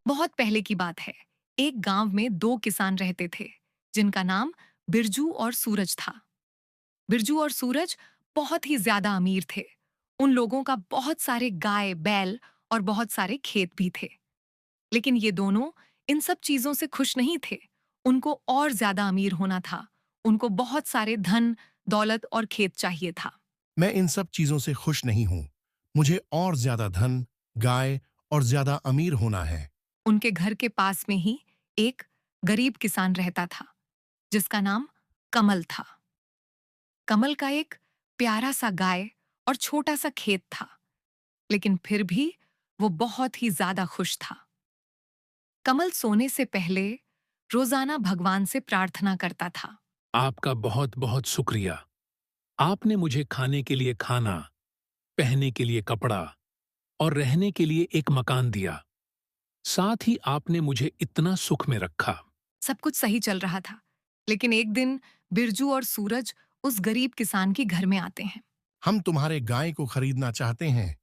बहुत पहले की बात है। एक गांव में दो किसान रहते थे, जिनका नाम बिरजू और सूरज था। बिरजू और सूरज बहुत ही ज्यादा अमीर थे। उन लोगों का बहुत सारे गाय, बैल और बहुत सारे खेत भी थे। लेकिन ये दोनों इन सब चीजों से खुश नहीं थे। उनको और ज्यादा अमीर होना था। उनको बहुत सारे धन, दौलत और खेत चाहिए था। मैं इन सब चीजों से खुश नहीं हूं। मुझे और ज्यादा धन, गाय और ज्यादा अमीर होना है। उनके घर के पास में ही एक गरीब किसान रहता था, जिसका नाम कमल था। कमल का एक प्यारा सा गाय और छोटा सा खेत था, लेकिन फिर भी वो बहुत ही ज्यादा खुश था। कमल सोने से पहले रोजाना भगवान से प्रार्थना करता था। आपका बहुत बहुत शुक्रिया। आपने मुझे खाने के लिए खाना, पहनने के लिए कपड़ा और रहने के लिए एक मकान दिया। साथ ही आपने मुझे इतना सुख में रखा। सब कुछ सही चल रहा था, लेकिन एक दिन बिरजू और सूरज उस गरीब किसान के घर में आते हैं। हम तुम्हारे गाय को खरीदना चाहते हैं।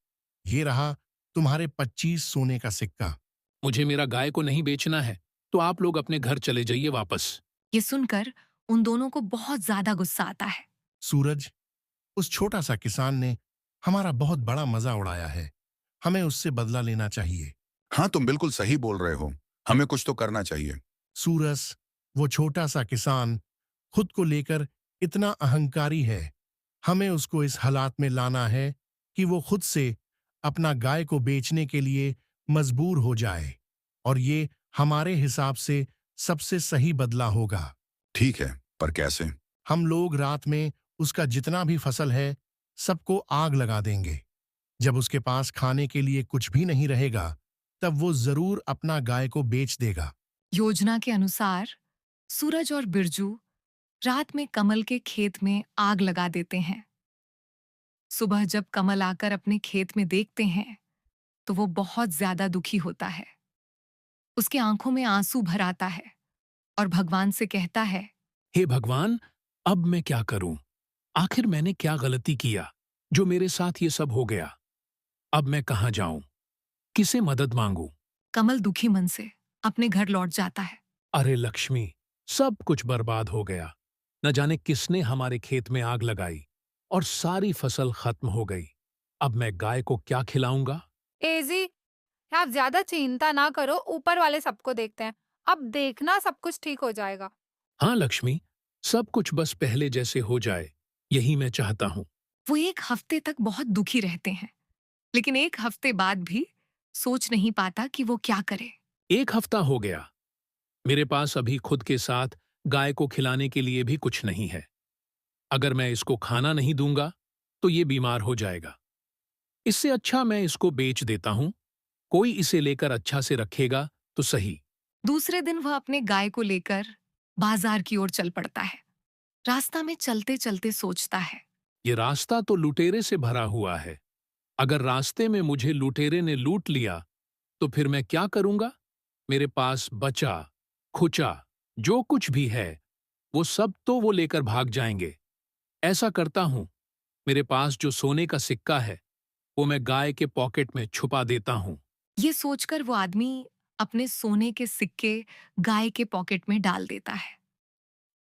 ये रहा तुम्हारे 25 सोने का सिक्का। मुझे मेरा गाय को नहीं बेचना है, तो आप लोग अपने घर चले जाइए वापस। ये सुनकर उन दोनों को बहुत ज्यादा गुस्सा आता है। सूरज, उस छोटा सा किसान ने हमारा बहुत बड़ा मजा उड़ाया है। हमें उससे बदला लेना चाहिए। हाँ, तुम बिल्कुल सही बोल रहे हो। हमें कुछ तो करना चाहिए। सूरज, वो छोटा सा किसान खुद को लेकर इतना अहंकारी है। हमें उसको इस हालात में लाना है कि वो खुद से अपना गाय को बेचने के लिए मजबूर हो जाए, और ये हमारे हिसाब से सबसे सही बदला होगा। ठीक है, पर कैसे? हम लोग रात में उसका जितना भी फसल है, सबको आग लगा देंगे। जब उसके पास खाने के लिए कुछ भी नहीं रहेगा, तब वो जरूर अपना गाय को बेच देगा। योजना के अनुसार सूरज और बिरजू रात में कमल के खेत में आग लगा देते हैं। सुबह जब कमल आकर अपने खेत में देखते हैं, तो वो बहुत ज्यादा दुखी होता है। उसकी आंखों में आंसू भर आता है और भगवान से कहता है। हे भगवान, अब मैं क्या करूं? आखिर मैंने क्या गलती किया जो मेरे साथ ये सब हो गया? अब मैं कहाँ जाऊं? किसे मदद मांगूं? कमल दुखी मन से अपने घर लौट जाता है। अरे लक्ष्मी, सब कुछ बर्बाद हो गया। न जाने किसने हमारे खेत में आग लगाई और सारी फसल खत्म हो गई। अब मैं गाय को क्या खिलाऊंगा? एजी, आप ज्यादा चिंता ना करो, ऊपर वाले सबको देखते हैं। अब देखना सब कुछ ठीक हो जाएगा। हाँ लक्ष्मी, सब कुछ बस पहले जैसे हो जाए, यही मैं चाहता हूँ। वो एक हफ्ते तक बहुत दुखी रहते हैं, लेकिन एक हफ्ते बाद भी सोच नहीं पाता कि वो क्या करे। एक हफ्ता हो गया। मेरे पास अभी खुद के साथ गाय को खिलाने के लिए भी कुछ नहीं है। अगर मैं इसको खाना नहीं दूंगा, तो ये बीमार हो जाएगा। इससे अच्छा मैं इसको बेच देता हूँ। कोई इसे लेकर अच्छा से रखेगा तो सही। दूसरे दिन वह अपने गाय को लेकर बाजार की ओर चल पड़ता है। रास्ता में चलते चलते सोचता है। ये रास्ता तो लुटेरे से भरा हुआ है। अगर रास्ते में मुझे लुटेरे ने लूट लिया, तो फिर मैं क्या करूंगा? मेरे पास बचा खुचा जो कुछ भी है, वो सब तो वो लेकर भाग जाएंगे। ऐसा करता हूं, मेरे पास जो सोने का सिक्का है, वो मैं गाय के पॉकेट में छुपा देता हूं। ये सोचकर वो आदमी अपने सोने के सिक्के गाय के पॉकेट में डाल देता है।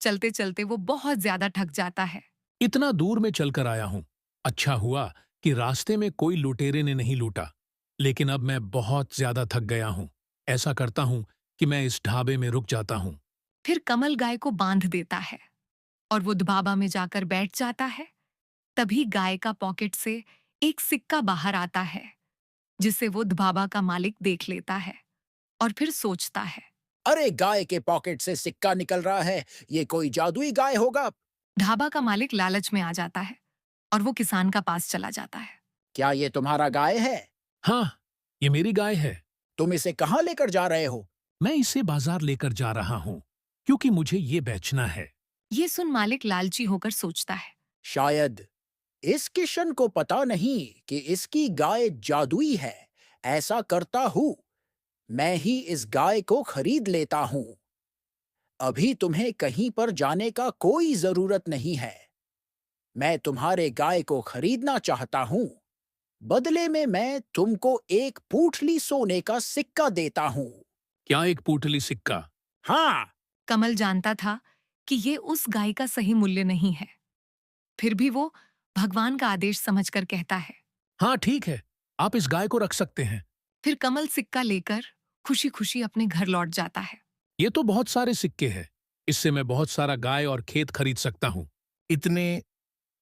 चलते चलते वो बहुत ज्यादा थक जाता है। इतना दूर में चलकर आया हूं। अच्छा हुआ कि रास्ते में कोई लुटेरे ने नहीं लूटा। लेकिन अब मैं बहुत ज्यादा थक गया हूं। ऐसा करता हूं कि मैं इस ढाबे में रुक जाता हूं। फिर कमल गाय को बांध देता है और वो दुबाबा में जाकर बैठ जाता है। तभी गाय का पॉकेट से एक सिक्का बाहर आता है, जिसे वो दुबाबा का मालिक देख लेता है और फिर सोचता है। अरे, गाय के पॉकेट से सिक्का निकल रहा है। ये कोई जादुई गाय होगा। ढाबा का मालिक लालच में आ जाता है और वो किसान का पास चला जाता है। क्या ये तुम्हारा गाय है? हाँ, ये मेरी गाय है। तुम इसे कहाँ लेकर जा रहे हो? मैं इसे बाजार लेकर जा रहा हूं, क्योंकि मुझे ये बेचना है। ये सुन मालिक लालची होकर सोचता है। शायद इस किशन को पता नहीं कि इसकी गाय जादुई है। ऐसा करता हूँ, मैं ही इस गाय को खरीद लेता हूँ। अभी तुम्हें कहीं पर जाने का कोई जरूरत नहीं है। मैं तुम्हारे गाय को खरीदना चाहता हूँ। बदले में मैं तुमको एक पूंछली सोने का सिक्का देता हूँ। क्या एक पूटली सिक्का? हाँ, कमल जानता था कि ये उस गाय का सही मूल्य नहीं है। फिर भी वो भगवान का आदेश समझकर कहता है। हाँ ठीक है, आप इस गाय को रख सकते हैं। फिर कमल सिक्का लेकर खुशी खुशी अपने घर लौट जाता है। ये तो बहुत सारे सिक्के हैं। इससे मैं बहुत सारा गाय और खेत खरीद सकता हूँ। इतने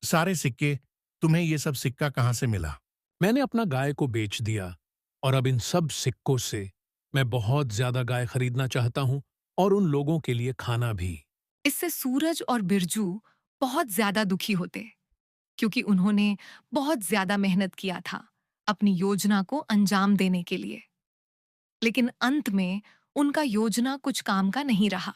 सारे सिक्के, तुम्हें ये सब सिक्का कहाँ से मिला? मैंने अपना गाय को बेच दिया और अब इन सब सिक्कों से मैं बहुत ज्यादा गाय खरीदना चाहता हूँ और उन लोगों के लिए खाना भी। इससे सूरज और बिरजू बहुत ज्यादा दुखी होते, क्योंकि उन्होंने बहुत ज्यादा मेहनत किया था अपनी योजना को अंजाम देने के लिए। लेकिन अंत में उनका योजना कुछ काम का नहीं रहा।